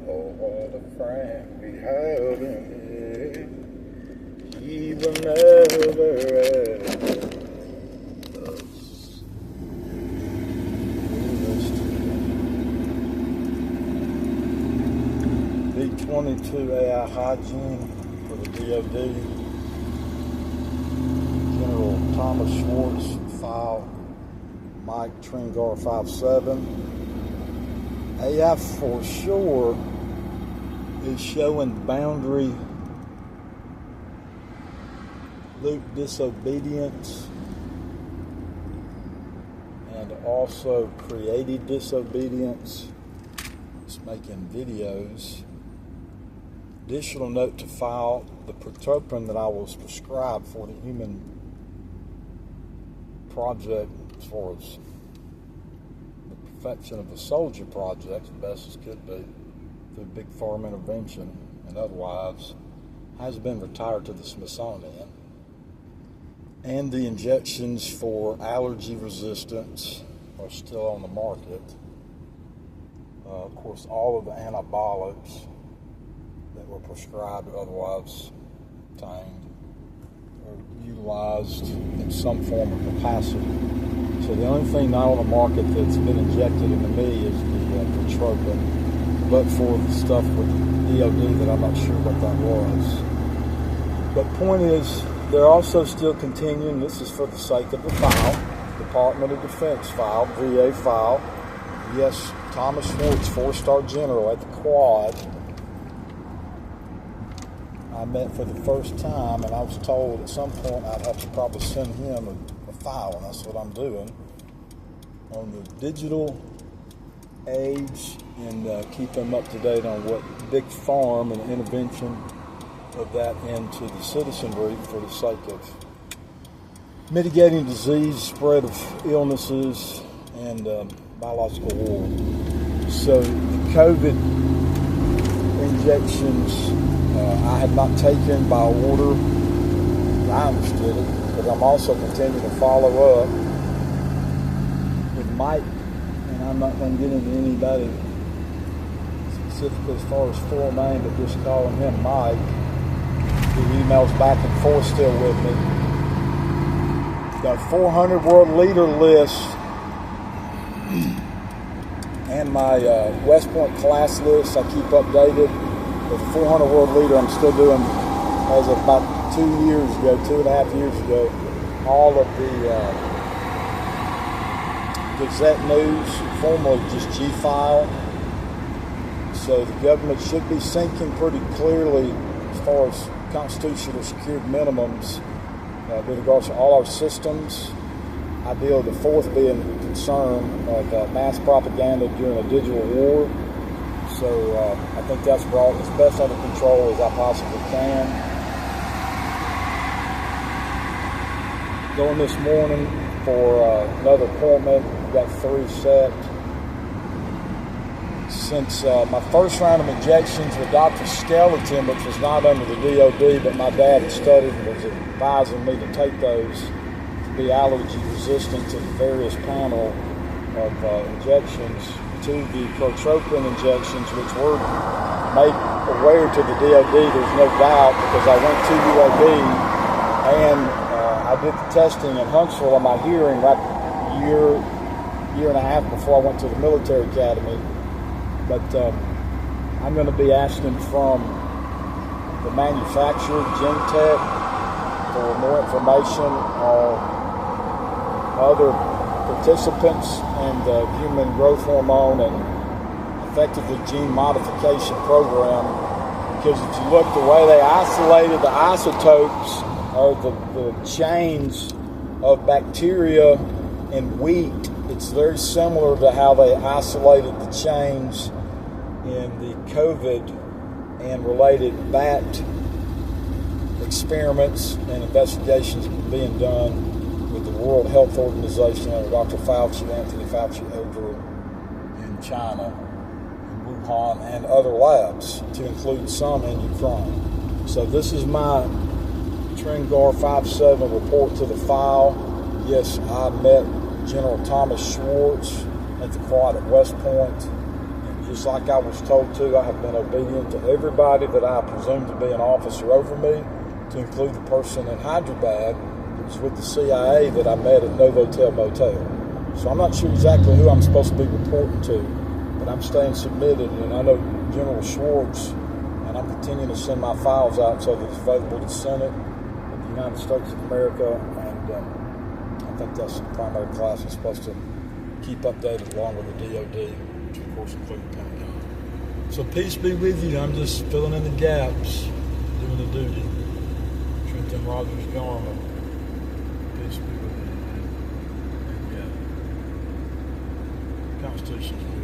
Oh, what a friend we have in here. He will never end. B22 AI hygiene for the DoD. General Thomas Schwartz, file Mike TrenGar 57. AI for sure is showing boundary loop disobedience and also creative disobedience. It's making videos. Additional note to file: the protropin that I was prescribed for the human project, as far as the perfection of the soldier project, as best as could be, through big farm intervention and otherwise, has been retired to the Smithsonian. And the injections for allergy resistance are still on the market. Of course, all of the anabolics that were prescribed or otherwise obtained are utilized in some form of capacity. So the only thing not on the market that's been injected into me is the protropin, but for the stuff with DoD that I'm not sure what that was. But point is, they're also still continuing. This is for the sake of the file, Department of Defense file, VA file. Yes, Thomas Schwartz, 4-star general at the Quad. I met for the first time, and I was told at some point I'd have to probably send him a file, and that's what I'm doing on the digital age, and keep them up to date on what big farm and intervention of that into the citizenry for the sake of mitigating disease, spread of illnesses, and biological war. So the COVID injections I had not taken by order. I understood it, but I'm also continuing to follow up with Mike, and I'm not going to get into anybody specifically as far as full name, but just calling him Mike. He emails back and forth still with me. The 400 world leader list and my West Point class list I keep updated. The 400 world leader I'm still doing as of about 2.5 years ago, all of the Gazette News, formerly just G-File. So the government should be sinking pretty clearly as far as constitutional secured minimums with regards to all our systems. Ideal, the fourth being concern of mass propaganda during a digital war. So I think that's brought as best under control as I possibly can. Going this morning for another appointment. Got 3 set. Since my first round of injections with Dr. Skeleton, which was not under the DoD, but my dad had studied and was advising me to take those to be allergy resistant to the various panel of injections, to the protropin injections, which were made aware to the DoD, there's no doubt, because I went to UAB and I did the testing in Huntsville on my hearing right year and a half before I went to the military academy. But I'm going to be asking from the manufacturer, Gentech, for more information on other participants and the human growth hormone and effectively gene modification program. Because if you look the way they isolated the isotopes or the chains of bacteria in wheat, it's very similar to how they isolated the chains in the COVID and related bat experiments and investigations being done with the World Health Organization under Dr. Fauci, Anthony Fauci, over in China, in Wuhan, and other labs, to include some in Ukraine. So this is my TrenGar 57 report to the file. Yes, I met General Thomas Schwartz at the Quad at West Point, and just like I was told to. I have been obedient to everybody that I presume to be an officer over me, to include the person in Hyderabad who was with the CIA that I met at Novotel Motel. So I'm not sure exactly who I'm supposed to be reporting to, but I'm staying submitted, and I know General Schwartz, and I'm continuing to send my files out so that it's available to the Senate of the United States of America, and I think that's the primary class I'm supposed to keep updated along with the DoD, which of course includes the Pentagon. So peace be with you. I'm just filling in the gaps, doing the duty. Trenton Rogers Garment. Peace be with you. And Constitution's good.